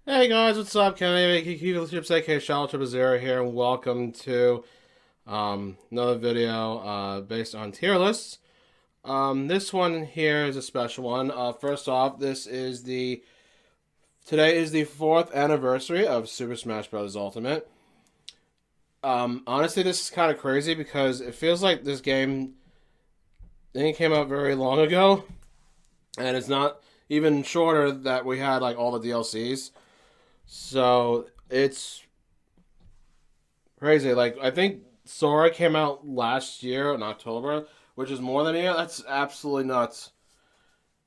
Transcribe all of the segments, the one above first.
Hey guys, what's up? Kenny, Chips, aka Zero here, and welcome to another video based on tier lists. This one here is a special one. First off, today is the fourth anniversary of Super Smash Bros. Ultimate. Honestly, this is kind of crazy because it feels like this game didn't came out very long ago, and it's not even shorter that we had like all the DLCs. So it's crazy. Like I think Sora came out last year in October, which is more than a year. That's absolutely nuts.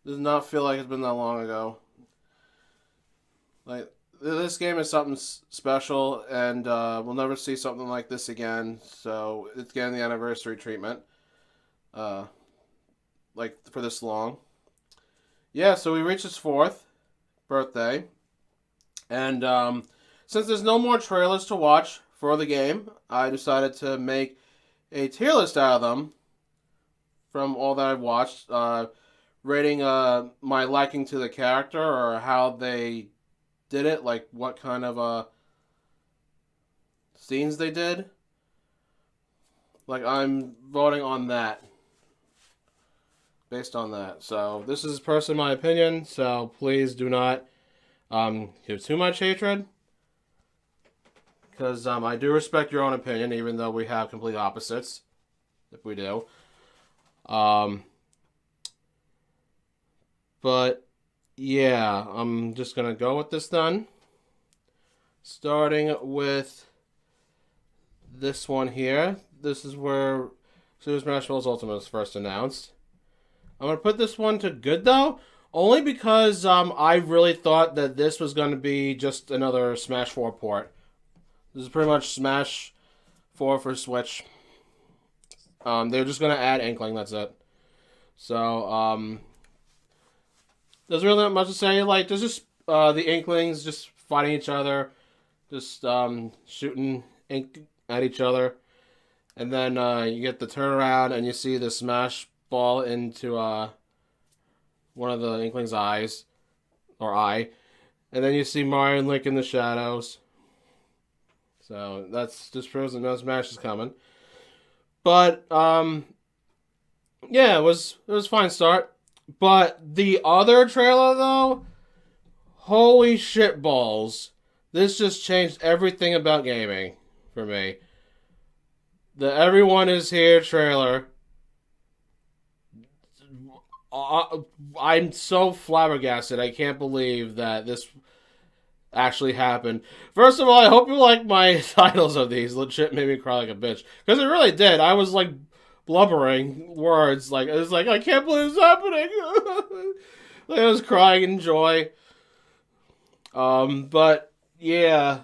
Does not feel like it's been that long ago. Like this game is something special, and we'll never see something like this again. So it's getting the anniversary treatment, uh, like for this long. Yeah, so we reached its fourth birthday, and since there's no more trailers to watch for the game, I decided to make a tier list out of them from all that I've watched, rating my liking to the character or how they did it, like what kind of scenes they did. Like I'm voting on that based on that. So this is personally my opinion. So please do not give too much hatred because I do respect your own opinion, even though we have complete opposites. If we do. Um, but yeah, I'm just gonna go with this then. Starting with this one here. This is where Super Smash Bros. Ultimate was first announced. I'm gonna put this one to good though, only because I really thought that this was gonna be just another Smash 4 port. This is pretty much Smash 4 for Switch. They're just gonna add Inkling. That's it. So there's really not much to say. Like there's just the Inklings just fighting each other, just shooting ink at each other, and then you get the turnaround and you see the smash ball into one of the Inklings' eyes or eye, and then you see Mario and Link in the shadows. So that's just proves that no Smash is coming. But yeah, it was a fine start. But the other trailer though, holy shit balls! This just changed everything about gaming for me. The Everyone Is Here trailer. Uh, I'm so flabbergasted. I can't believe that this actually happened. First of all, I hope you like my titles of these. Legit made me cry like a bitch because it really did. I was like blubbering words. Like it was like I can't believe it's happening. Like, I was crying in joy. But yeah,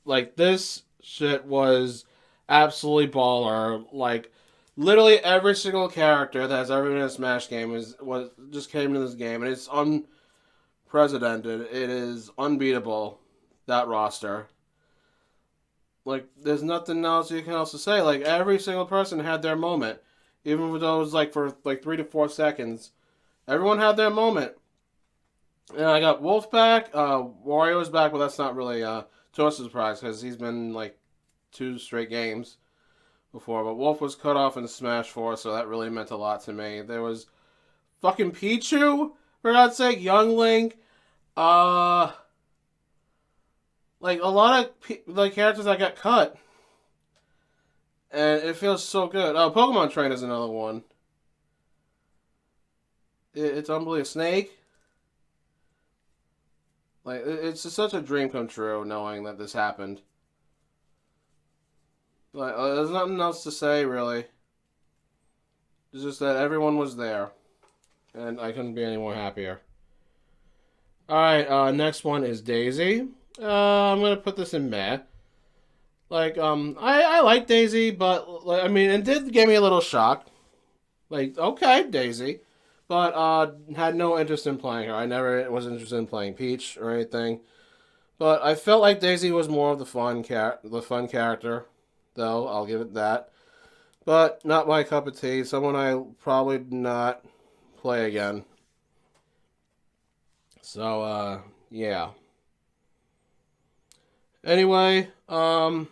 like this shit was absolutely baller. Like literally every single character that has ever been in a Smash game was just came to this game, and it's unprecedented. It is unbeatable. That roster. Like there's nothing else you can also say. Like every single person had their moment, even though it was like for like 3 to 4 seconds. Everyone had their moment. And I got Wolf back. Wario's back, but that's not really too much of a surprise because he's been like two straight games before. But Wolf was cut off in Smash 4, so that really meant a lot to me. There was fucking Pichu, for God's sake, Young Link. Uh, like a lot of like characters that got cut, and it feels so good. Oh, Pokemon Train is another one. It's unbelievable. Snake. Like it's just such a dream come true knowing that this happened. Like there's nothing else to say really. It's just that everyone was there, and I couldn't be any more happier. All right, next one is Daisy. I'm gonna put this in meh. Like, I like Daisy, but like, I mean, it did give me a little shock. Like, okay, Daisy, but had no interest in playing her. I never was interested in playing Peach or anything. But I felt like Daisy was more of the fun character, though. I'll give it that. But not my cup of tea. Someone I probably not play again. So, yeah. Anyway, oh,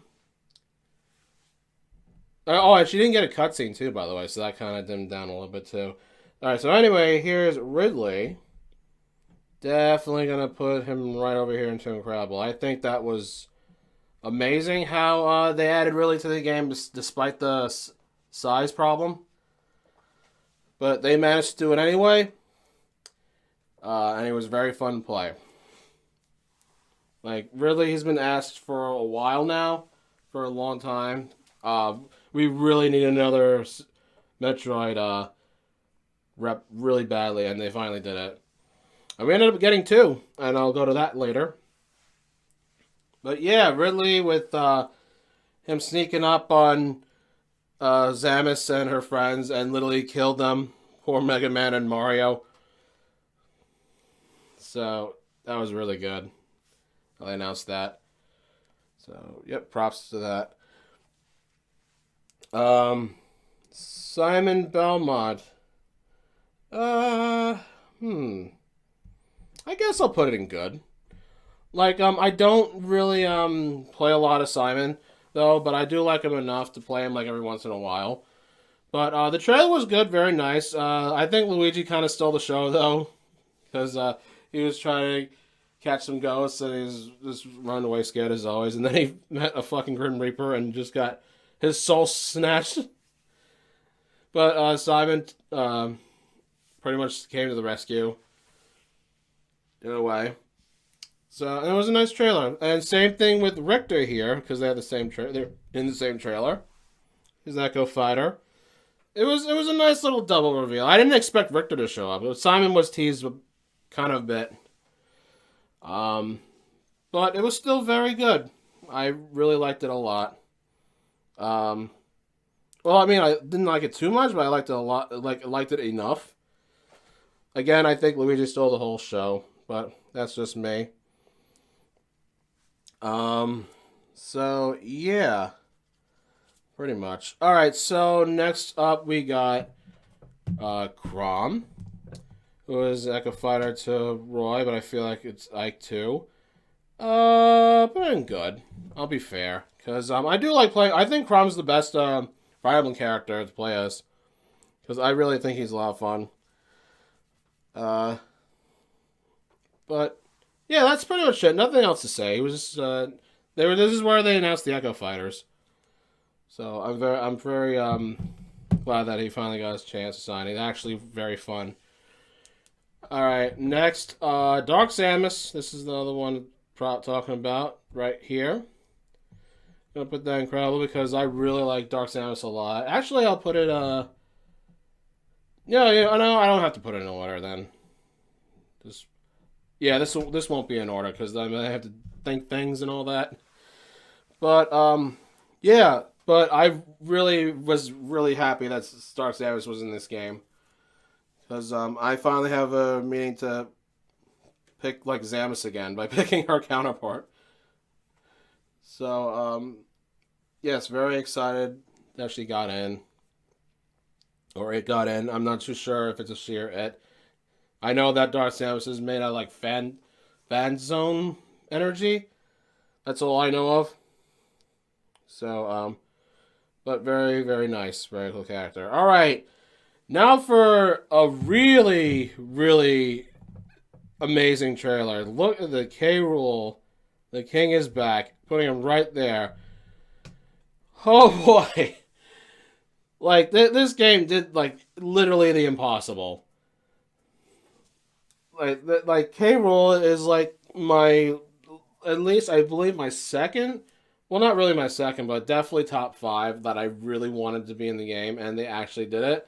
and she didn't get a cutscene too, by the way, so that kind of dimmed down a little bit too. All right, so anyway, here's Ridley. Definitely gonna put him right over here into Incredible. I think that was amazing how they added Ridley to the game despite the size problem, but they managed to do it anyway, and it was very fun to play. Like Ridley, he's been asked for a while now, for a long time. We really need another Metroid rep really badly, and they finally did it. And we ended up getting two, and I'll go to that later. But yeah, Ridley with him sneaking up on Samus and her friends and literally killed them. Poor Mega Man and Mario. So that was really good. I announced that. So yep, props to that. Simon Belmont. Uh, hmm. I guess I'll put it in good. Like, I don't really play a lot of Simon though, but I do like him enough to play him like every once in a while. But the trailer was good, very nice. I think Luigi kind of stole the show though, because he was trying to catch some ghosts and he's just running away scared as always, and then he met a fucking Grim Reaper and just got his soul snatched. But Simon pretty much came to the rescue in a way. So it was a nice trailer, and same thing with Richter here because they had the same they're in the same trailer. His Echo Fighter. It was a nice little double reveal. I didn't expect Richter to show up. Simon was teased kind of a bit, but it was still very good. I really liked it a lot. Well, I mean, I didn't like it too much, but I liked it a lot. Like, liked it enough. Again, I think Luigi stole the whole show, but that's just me. So yeah, pretty much. All right. So next up, we got Crom, who is Echo Fighter to Roy, but I feel like it's Ike too. But I'm good. I'll be fair, because I do like playing. I think Crom's the best Fire Emblem character to play as, because I really think he's a lot of fun. But yeah, that's pretty much it. Nothing else to say. It was this is where they announced the Echo Fighters. So I'm very glad that he finally got his chance to sign. It's actually very fun. All right, next, Dark Samus. This is the other one talking about right here. I'm gonna put that Incredible because I really like Dark Samus a lot. Actually, I'll put it yeah, no, I don't have to put it in order then. Just yeah, this won't be in order because I have to think things and all that. But yeah, but I really was really happy that Dark Samus was in this game because I finally have a meaning to pick like Samus again by picking her counterpart. So yes, very excited that she got in. Or it got in. I'm not too sure if it's a she or it. I know that Dark Samus is made out of like fan zone energy. That's all I know of. So, but very, very nice. Very cool character. Alright. Now for a really, really amazing trailer. Look at the K. Rool. The king is back. Putting him right there. Oh boy. Like, this game did, like, literally the impossible. Like K. Rool is, like, at least, I believe, my second, well, not really my second, but definitely top 5 that I really wanted to be in the game, and they actually did it.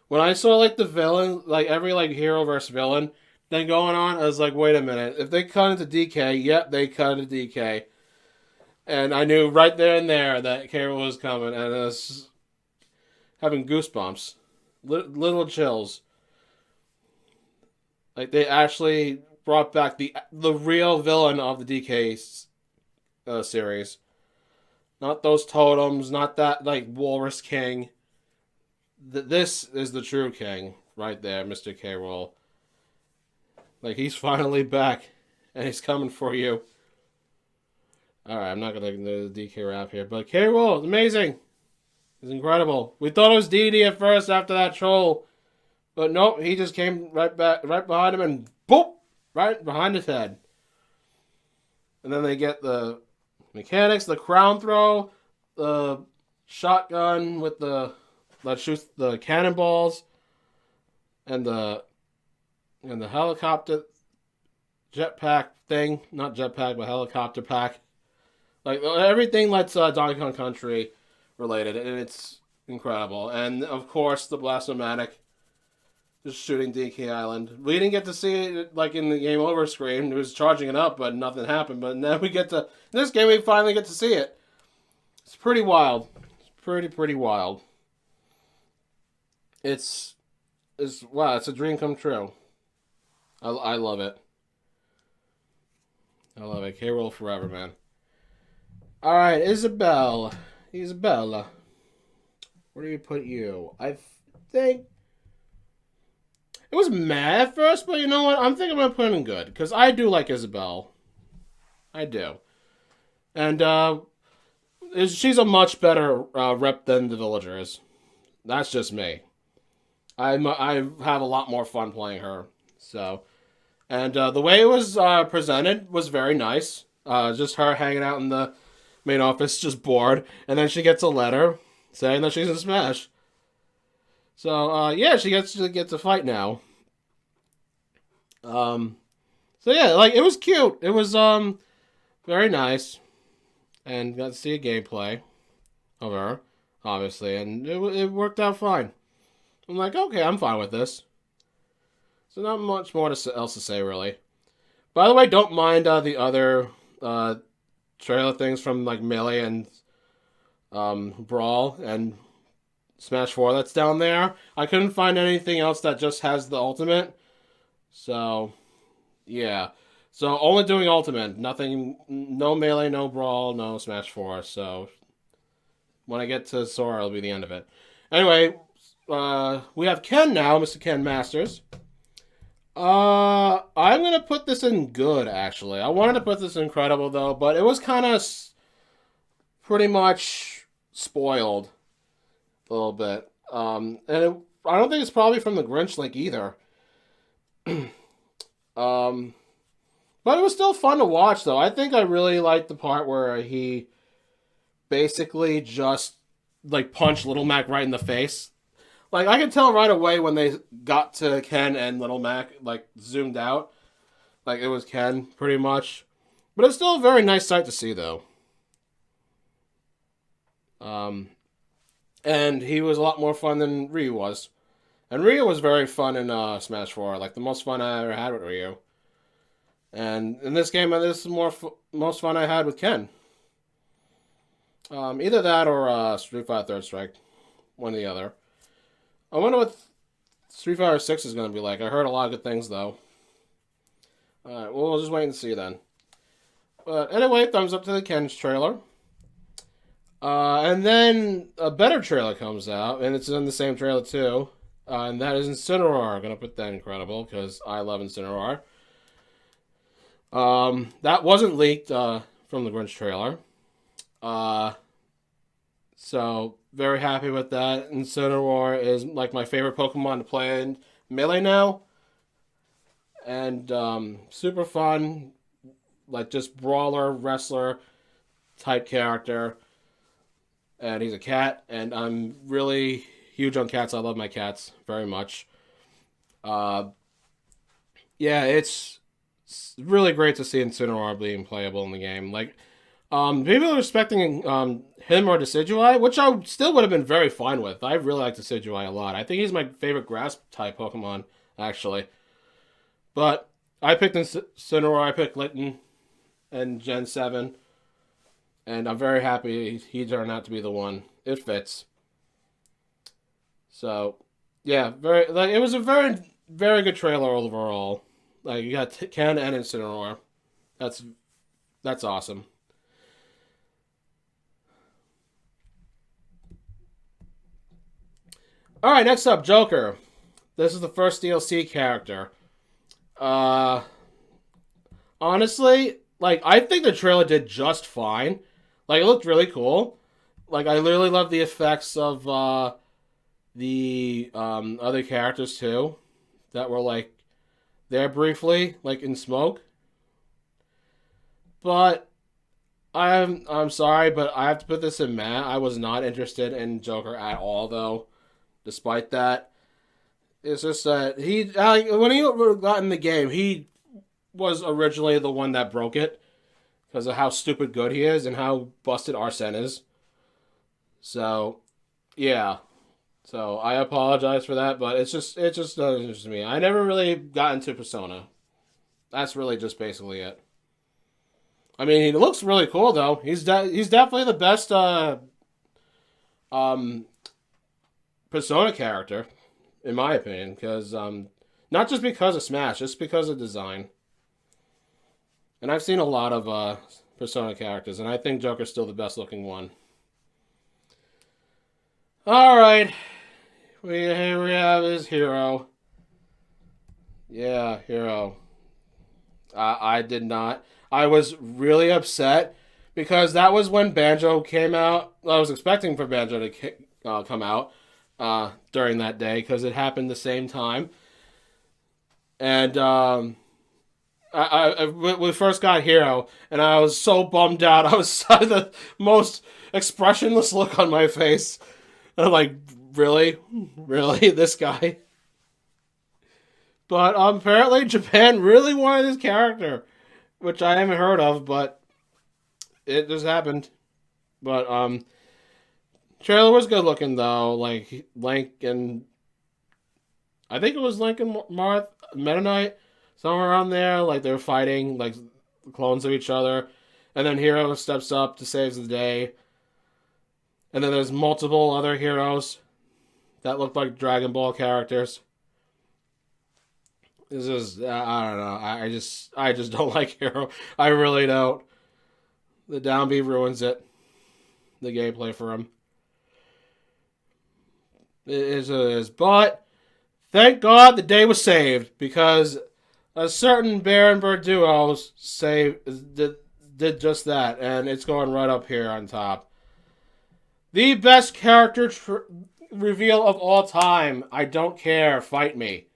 When I saw, like, the villain, like, every, like, hero versus villain thing going on, I was like, wait a minute. If they cut into DK, yep, they cut into DK. And I knew right there and there that K. Rool was coming, and it was having goosebumps, little chills. Like they actually brought back the real villain of the DK series, not those totems, not that like Walrus King. This is the true king right there, Mr. K. Rool. Like he's finally back, and he's coming for you. Alright, I'm not gonna do the DK rap here, but K. Rool is amazing. It's incredible. We thought it was DD at first after that troll, but nope, he just came right behind him and boop, right behind his head. And then they get the mechanics, the crown throw, the shotgun with that shoots the cannonballs, and the helicopter jetpack thing, not jetpack but helicopter pack. Like everything that's Donkey Kong Country related, and it's incredible. And of course, the Blast-O-Matic just shooting DK Island. We didn't get to see it like in the game over screen. It was charging it up, but nothing happened. But now we get to in this game. We finally get to see it. It's pretty wild. It's pretty wild. It's wow. It's a dream come true. I love it. I love it. K. Rool forever, man. All right, Isabella. Where do you put you? I think it was mad at first, but you know what? I'm thinking I'm gonna put him in good because I do like Isabelle. I do, and she's a much better rep than the villagers. That's just me. I have a lot more fun playing her. So, and the way it was presented was very nice. Just her hanging out in the main office, just bored, and then she gets a letter saying that she's in Smash. So yeah, she gets to fight now. So yeah, like it was cute. It was very nice, and got to see a gameplay of her, obviously, and it worked out fine. I'm like, okay, I'm fine with this. So not much more else to say really. By the way, don't mind the other trailer things from like Melee and Brawl and Smash 4 that's down there. I couldn't find anything else that just has the ultimate. So, yeah. So, only doing ultimate. Nothing, no Melee, no Brawl, no Smash 4. So, when I get to Sora, it'll be the end of it. Anyway, we have Ken now, Mr. Ken Masters. I'm gonna put this in good, actually. I wanted to put this in incredible, though, but it was kind of pretty much spoiled a little bit. I don't think it's probably from the Grinch link either. But it was still fun to watch, though. I think I really liked the part where he basically just like punched Little Mac right in the face. Like I could tell right away when they got to Ken and Little Mac like zoomed out, like it was Ken pretty much. But it's still a very nice sight to see, though. And he was a lot more fun than Ryu was. And Ryu was very fun in Smash 4. Like, the most fun I ever had with Ryu. And in this game, this is the most fun I had with Ken. Either that or Street Fighter Third Strike. One or the other. I wonder what Street Fighter 6 is going to be like. I heard a lot of good things, though. Alright, well, we'll just wait and see then. But anyway, thumbs up to the Ken's trailer. And then a better trailer comes out, and it's in the same trailer too. And that is Incineroar. I'm going to put that incredible, because I love Incineroar. That wasn't leaked from the Grinch trailer. So, very happy with that. Incineroar is like my favorite Pokemon to play in Melee now. And super fun. Like just brawler, wrestler type character. And he's a cat, and I'm really huge on cats. I love my cats very much. Yeah, it's really great to see Incineroar being playable in the game. Like, people are expecting him or Decidueye, which I still would have been very fine with. I really like Decidueye a lot. I think he's my favorite grass type Pokemon, actually. But I picked Incineroar, I picked Litten and Gen 7. And I'm very happy he turned out to be the one. It fits. So, yeah, it was a very, very good trailer overall. Like, you got Ken and Incineroar. That's awesome. Alright, next up, Joker. This is the first DLC character. Honestly, like, I think the trailer did just fine. Like, it looked really cool. Like, I literally love the effects of the other characters too, that were like there briefly, like in smoke. But I'm sorry, but I have to put this in Matt. I was not interested in Joker at all, though. Despite that, it's just that when he got in the game, he was originally the one that broke it because of how stupid good he is and how busted Arsene is. So, yeah. So I apologize for that, but it just doesn't interest me. I never really got into Persona. That's really just basically it. I mean, he looks really cool though. He's definitely the best um Persona character in my opinion, because not just because of Smash, just because of design. And I've seen a lot of Persona characters, and I think Joker's still the best looking one. All right, here we have his hero. Yeah, hero. I did not. I was really upset because that was when Banjo came out. I was expecting for Banjo to come out during that day because it happened the same time. And we first got Hero, and I was so bummed out. I was the most expressionless look on my face. I'm like, really, really, this guy. But apparently, Japan really wanted his character, which I haven't heard of, but it just happened. But trailer was good looking though. Like Link and I think it was Link and Marth, Meta Knight, somewhere around there. Like they were fighting like clones of each other, and then Hero steps up to save the day. And then there's multiple other heroes that look like Dragon Ball characters. This is I don't know. I just don't like Hero. I really don't. The down B ruins it. The gameplay for him. It is what it is. But thank God the day was saved because a certain Baron Bird duo did just that, and it's going right up here on top. The best character reveal of all time. I don't care. Fight me.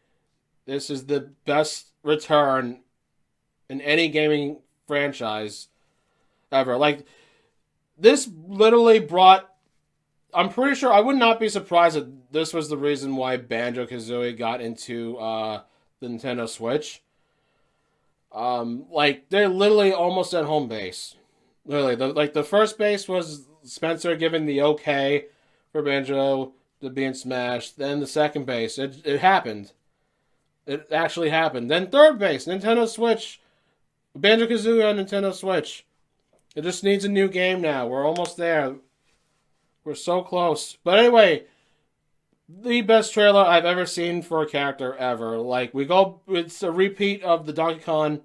This is the best return in any gaming franchise ever. Like, this literally brought. I'm pretty sure I would not be surprised that this was the reason why Banjo Kazooie got into the Nintendo Switch. Like they're literally almost at home base. Literally, the first base was Spencer giving the okay for Banjo to be in Smash. Then the second base, it happened. It actually happened. Then third base, Nintendo Switch, Banjo Kazooie on Nintendo Switch. It just needs a new game now. We're almost there. We're so close. But anyway, the best trailer I've ever seen for a character ever. Like it's a repeat of the Donkey Kong.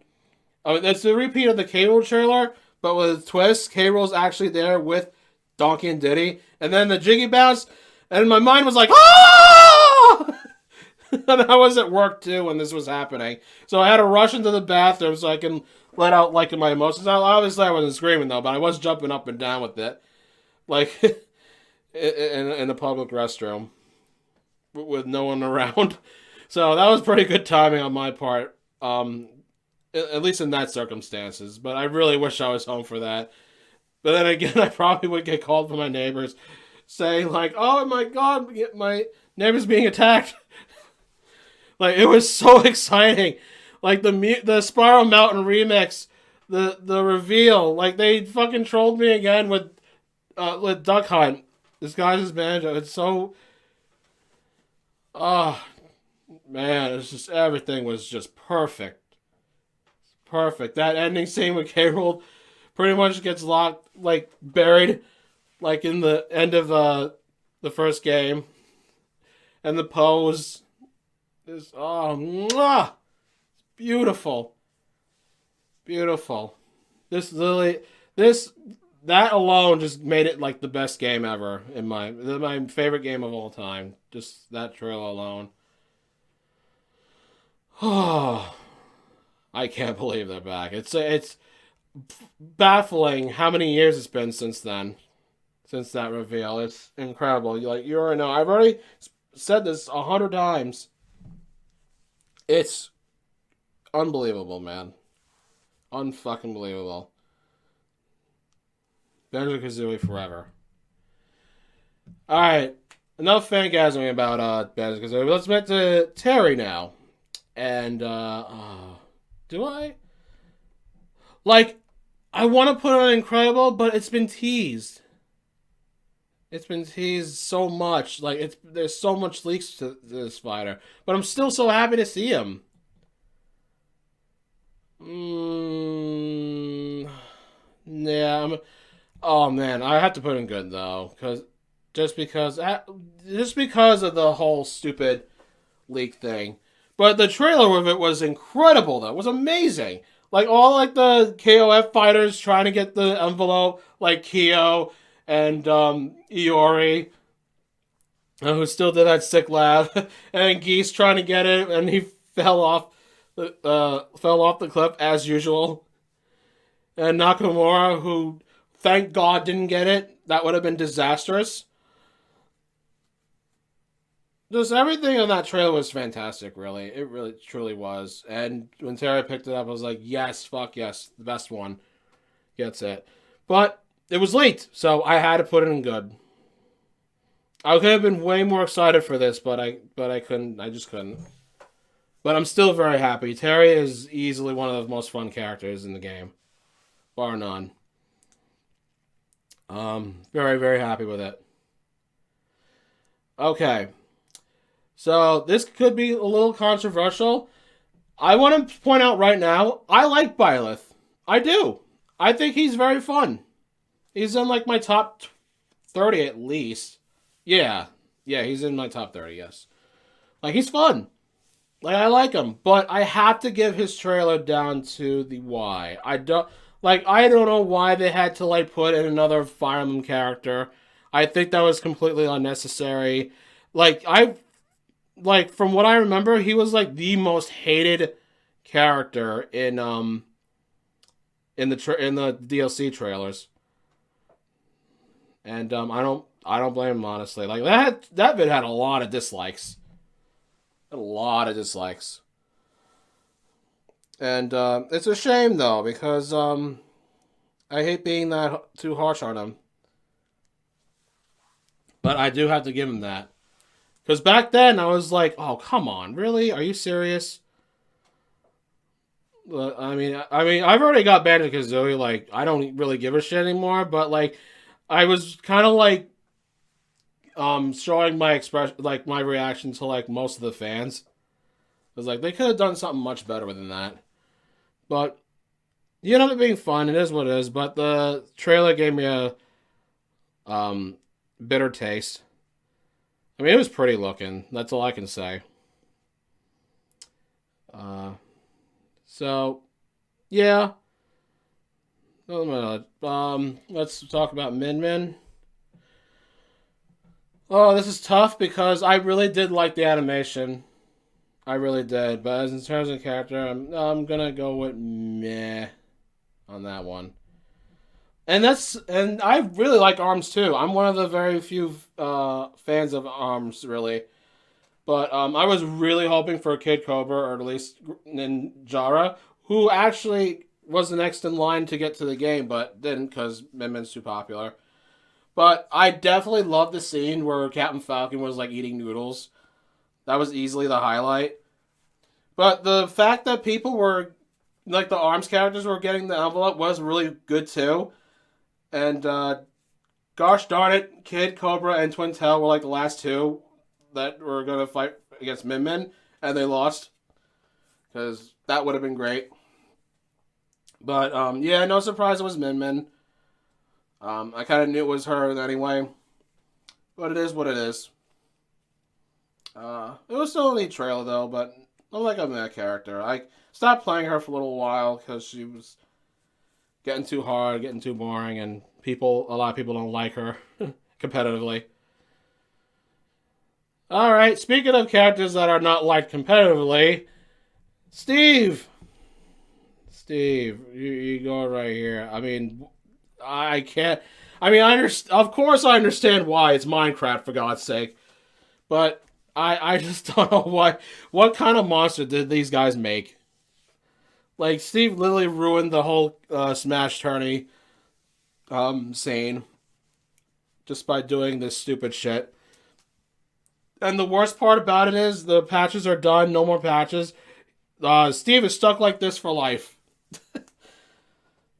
It's a repeat of the K. Rool trailer, but with a twist. K. Rool's actually there with Donkey and Diddy, and then the Jiggy Bounce, and my mind was like, ah! And I was at work too when this was happening, so I had to rush into the bathroom so I can let out like my emotions. Obviously, I wasn't screaming though, but I was jumping up and down with it, like in a public restroom with no one around. So that was pretty good timing on my part, at least in that circumstances. But I really wish I was home for that. But then again, I probably would get called from my neighbors saying like, "Oh my God, my neighbor's being attacked." Like it was so exciting, like the Spiral Mountain remix, the reveal. Like they fucking trolled me again with Duck Hunt. This guy's his Banjo. It's so, oh man, it's just everything was just perfect, perfect. That ending scene with K. Rool pretty much gets locked, like buried, like in the end of the first game, and the pose is mwah, beautiful, beautiful. That alone just made it like the best game ever in my favorite game of all time. Just that trailer alone. Oh, I can't believe they're back. It's baffling how many years it's been since then, since that reveal. It's incredible. You already know. I've already said this 100 times. It's unbelievable, man. Unfucking believable. Banjo-Kazooie forever. Alright. Enough fangasming about Banjo-Kazooie. Let's get to Terry now. And, do I? Like, I want to put on Incredible, but it's been teased. It's been teased so much. Like, there's so much leaks to this fighter. But I'm still so happy to see him. Yeah, oh man, I have to put in good though, just because just because of the whole stupid leak thing. But the trailer of it was incredible though. It was amazing. Like all like the KOF fighters trying to get the envelope, like Kyo and Iori, who still did that sick laugh, and Geese trying to get it, and he fell off the cliff as usual. And Nakamura, who thank God didn't get it, that would have been disastrous. Just everything in that trailer was fantastic, really. It really, truly was. And when Terry picked it up, I was like, yes, fuck yes, the best one gets it. But it was late, so I had to put it in good. I could have been way more excited for this, but I couldn't. I just couldn't. But I'm still very happy. Terry is easily one of the most fun characters in the game, bar none. Very, very happy with it. Okay. So this could be a little controversial. I want to point out right now, I like Byleth. I do. I think he's very fun. He's in like my top 30 at least. Yeah. Yeah, he's in my top 30, yes. Like, he's fun. Like, I like him. But I have to give his trailer down to the Y. I don't know why they had to, like, put in another Fire Emblem character. I think that was completely unnecessary. From what I remember, he was, like, the most hated character in the DLC trailers. And, I don't blame him, honestly. Like, that vid had a lot of dislikes. A lot of dislikes. And it's a shame though, because I hate being that too harsh on him. But I do have to give him that. Because back then I was like, oh come on, really? Are you serious? I mean, I've already got Banjo-Kazooie. Like, I don't really give a shit anymore. But like, I was kind of like showing my expression, like my reaction to like most of the fans. It was like they could have done something much better than that. But you know, it being fun. It is what it is. But the trailer gave me a bitter taste. I mean, it was pretty looking. That's all I can say. So yeah. Let's talk about Min Min. Oh, this is tough because I really did like the animation. I really did, but as in terms of character, I'm gonna go with meh on that one. And I really like Arms too. I'm one of the very few fans of Arms, really. But I was really hoping for Kid Cobra, or at least Ninjara, who actually was the next in line to get to the game, but didn't because Min Min's too popular. But I definitely love the scene where Captain Falcon was like eating noodles. That was easily the highlight. But the fact that people were, like the Arms characters were getting the envelope was really good too. And gosh darn it, Kid, Cobra, and Twin Tail were like the last two that were going to fight against Min Min. And they lost. Because that would have been great. But yeah, no surprise it was Min Min. I kind of knew it was her anyway. But it is what it is. It was still a neat trailer though, but I like that character. I stopped playing her for a little while because she was getting too hard, getting too boring, and a lot of people don't like her competitively. Alright, speaking of characters that are not liked competitively, Steve! Steve, you go right here. I mean, I can't. I mean, I understand. Of course, I understand why it's Minecraft, for God's sake. But I just don't know why. What kind of monster did these guys make? Like, Steve literally ruined the whole Smash tourney scene just by doing this stupid shit. And the worst part about it is the patches are done. No more patches. Steve is stuck like this for life.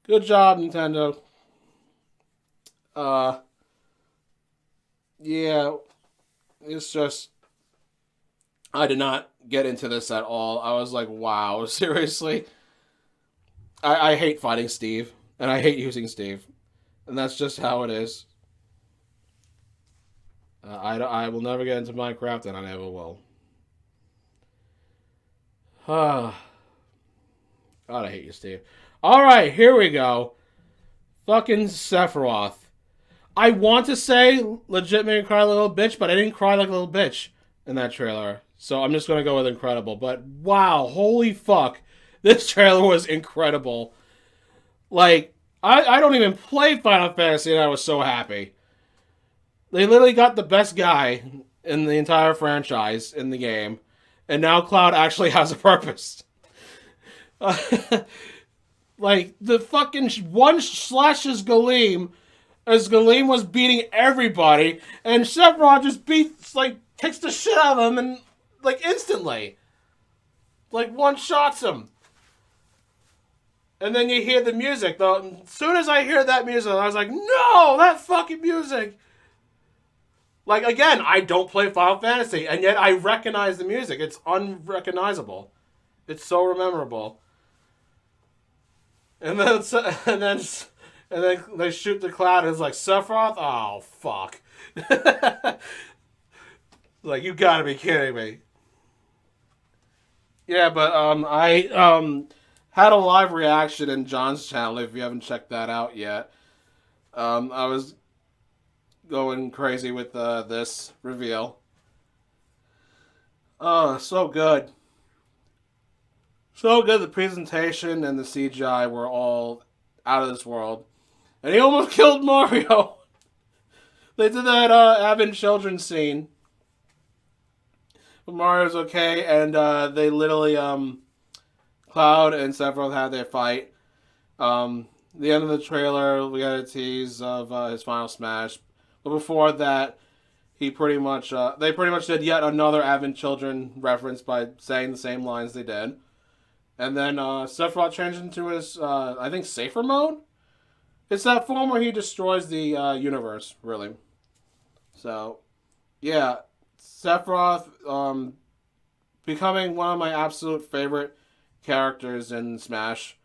Good job, Nintendo. Yeah, it's just I did not get into this at all. I was like, wow, seriously? I hate fighting Steve, and I hate using Steve. And that's just how it is. I will never get into Minecraft, and I never will. God, I hate you, Steve. Alright, here we go. Fucking Sephiroth. I want to say legit made me cry like a little bitch, but I didn't cry like a little bitch in that trailer. So I'm just going to go with incredible. But wow, holy fuck. This trailer was incredible. Like, I don't even play Final Fantasy and I was so happy. They literally got the best guy in the entire franchise in the game. And now Cloud actually has a purpose. Like, the fucking one slashes Galeem as Galeem was beating everybody, and Sephiroth just beats, like, kicks the shit out of him, and, like, instantly. Like, one shots him. And then you hear the music, though. As soon as I hear that music, I was like, no, that fucking music. Like, again, I don't play Final Fantasy, and yet I recognize the music. It's unrecognizable. It's so memorable. And then they shoot the Cloud, and it's like, Sephiroth? Oh, fuck. Like, you gotta be kidding me. Yeah, but I had a live reaction in John's channel, if you haven't checked that out yet. I was going crazy with this reveal. Oh, so good. So good. The presentation and the CGI were all out of this world. And he almost killed Mario. They did that having children scene. But Mario's okay, and they literally, Cloud and Sephiroth had their fight. The end of the trailer, we got a tease of his final smash. But before that, they pretty much did yet another Advent Children reference by saying the same lines they did. And then Sephiroth changed into his, I think, safer mode? It's that form where he destroys the universe, really. So, yeah, Sephiroth becoming one of my absolute favorite characters in Smash.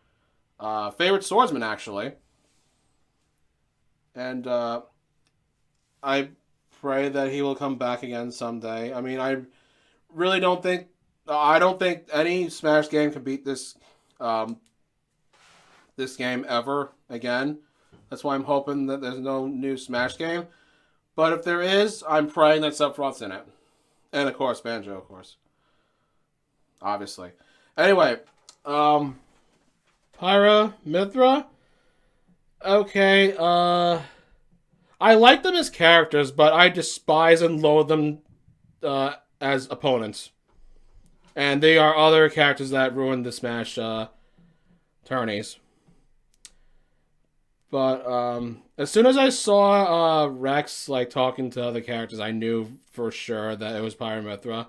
Favorite swordsman, actually. And I pray that he will come back again someday. I mean, I don't think any Smash game can beat this this game ever again. That's why I'm hoping that there's no new Smash game. But if there is, I'm praying that Sephiroth's in it. And of course, Banjo, of course. Obviously. Anyway, Pyra, Mithra? Okay, I like them as characters, but I despise and loathe them as opponents. And they are other characters that ruined the Smash tourneys. But as soon as I saw Rex like talking to other characters, I knew for sure that it was Pyra Mithra.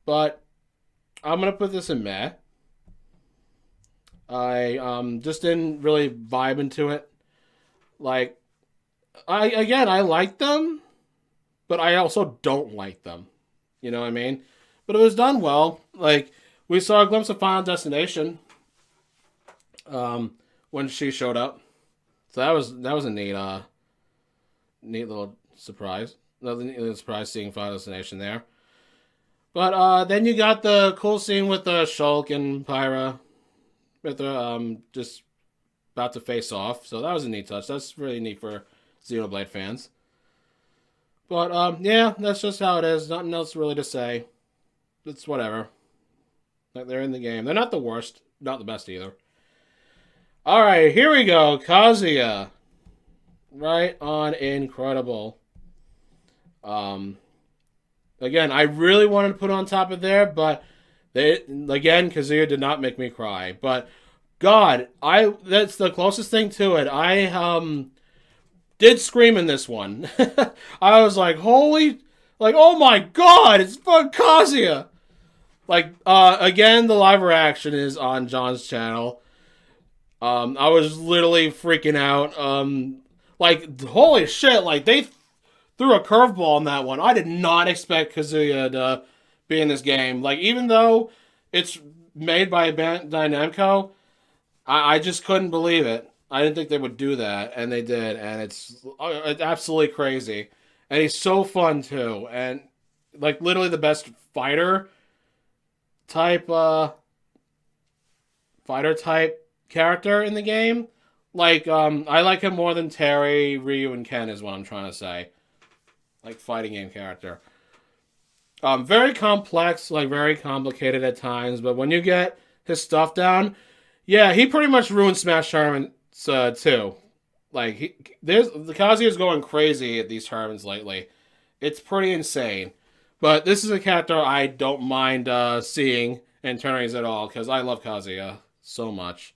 But I'm gonna put this in meh. I just didn't really vibe into it. Like, I like them, but I also don't like them. You know what I mean? But it was done well. Like, we saw a glimpse of Final Destination when she showed up. So that was a neat little surprise. Another neat little surprise seeing Final Destination there. But then you got the cool scene with Shulk and Pyra with just about to face off. So that was a neat touch. That's really neat for Xenoblade fans. But yeah, that's just how it is. Nothing else really to say. It's whatever. Like, they're in the game. They're not the worst, not the best either. All right, here we go. Kazuya. Right on, incredible. Um, Again, I really wanted to put on top of there, but Kazuya did not make me cry. But God, that's the closest thing to it. I did scream in this one. I was like, oh my God, it's fucking Kazuya. Again, the live reaction is on John's channel. I was literally freaking out. Holy shit, they threw a curveball in that one. I did not expect Kazuya to be in this game. Even though it's made by Bandai Namco, I just couldn't believe it. I didn't think they would do that, and they did, and it's absolutely crazy. And he's so fun too, and literally the best fighter type character in the game. I like him more than Terry, Ryu, and Ken is what I'm trying to say. Fighting game character. Very complex, very complicated at times, but when you get his stuff down, yeah, he pretty much ruined Smash tournaments too. The Kazuya's going crazy at these tournaments lately. It's pretty insane. But this is a character I don't mind seeing in tournaments at all, because I love Kazuya so much.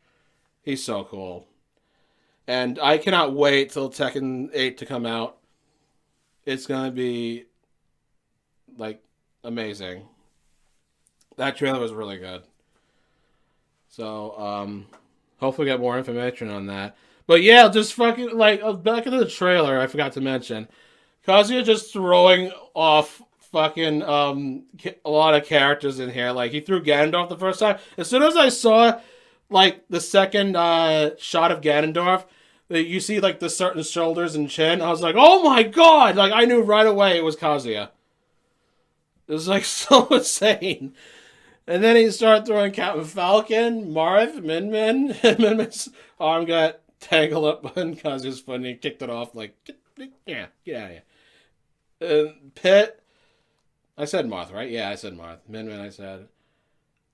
He's so cool. And I cannot wait till Tekken 8 to come out. It's going to be, amazing. That trailer was really good. So, hopefully we get more information on that. But yeah, just fucking, back into the trailer, I forgot to mention. Kazuya just throwing off fucking, a lot of characters in here. He threw Ganondorf the first time. As soon as I saw, the second, shot of Ganondorf, you see, the certain shoulders and chin. I was like, oh my God! I knew right away it was Kazuya. It was, so insane. And then he started throwing Captain Falcon, Marth, Min Min. And Min Min's arm got tangled up in Kazuya's foot, and he kicked it off, get out of here. Pit. I said Marth, right? Yeah, I said Marth. Min Min, I said.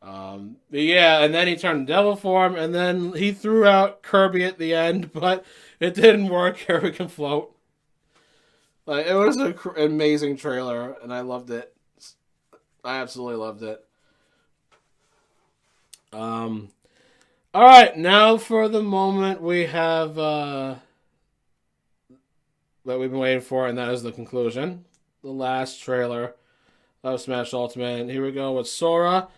But yeah, and then he turned devil form, and then he threw out Kirby at the end, but it didn't work. Kirby can float. It was an amazing trailer, and I loved it. I absolutely loved it. All right, now for the moment we have that we've been waiting for, and that is the conclusion, the last trailer of Smash Ultimate. And here we go with Sora.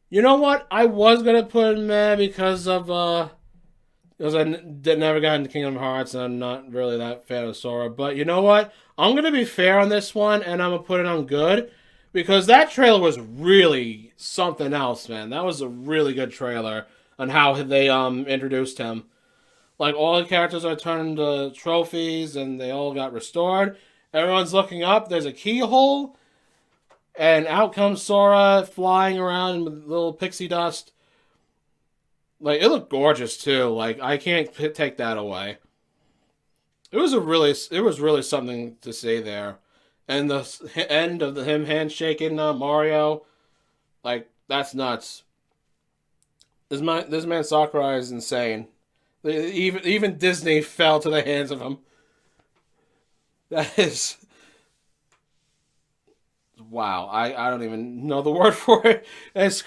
You know what? I was gonna put him there because I never got into Kingdom Hearts, and I'm not really that fan of Sora. But you know what? I'm gonna be fair on this one, and I'm gonna put it on good, because that trailer was really something else, man. That was a really good trailer on how they introduced him. All the characters are turned into trophies, and they all got restored. Everyone's looking up. There's a keyhole. And out comes Sora flying around with little pixie dust. It looked gorgeous too. I can't take that away. It was really something to see there. And the end of him handshaking Mario, that's nuts. This man Sakurai is insane. Even Disney fell to the hands of him. That is... Wow, I don't even know the word for it. It's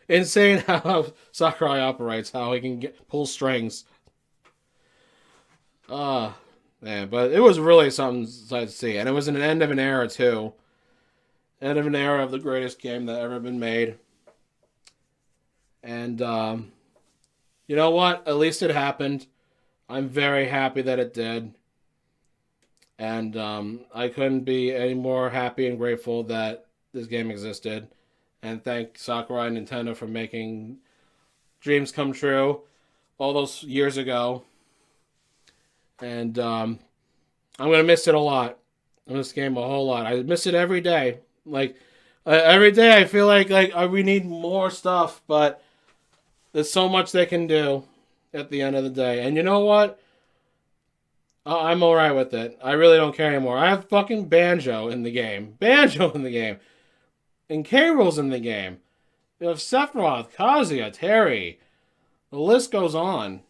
insane how Sakurai operates, how he can pull strings. Man, but it was really something to see. And it was an end of an era, too. End of an era of the greatest game that ever been made. And, you know what? At least it happened. I'm very happy that it did. And I couldn't be any more happy and grateful that this game existed. And thank Sakurai and Nintendo for making dreams come true all those years ago. And I'm going to miss it a lot. I miss this game a whole lot. I miss it every day. Every day I feel like we need more stuff, but there's so much they can do at the end of the day. And you know what? I'm alright with it. I really don't care anymore. I have fucking Banjo in the game. And K. Rool's in the game. You have Sephiroth, Kazuya, Terry. The list goes on.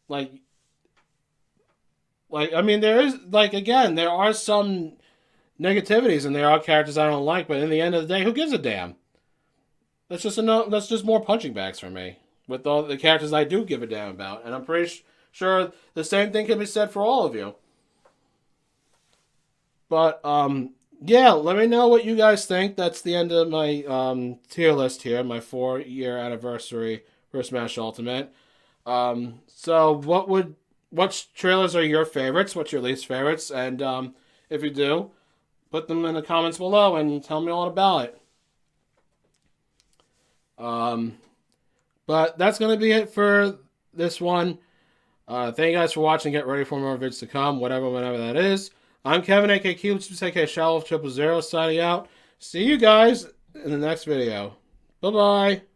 Like, I mean, there is, like, again, there are some negativities and there are characters I don't like, but in the end of the day, who gives a damn? That's just more punching bags for me with all the characters I do give a damn about, and I'm pretty sure the same thing can be said for all of you. But yeah, let me know what you guys think. That's the end of my tier list here, my 4-year anniversary for Smash Ultimate. So what trailers are your favorites? What's your least favorites? And if you do, put them in the comments below and tell me all about it. Um, but that's gonna be it for this one. Thank you guys for watching. Get ready for more vids to come, whenever that is. I'm Kevin, aka Cubes, aka Shallow 000, signing out. See you guys in the next video. Bye bye.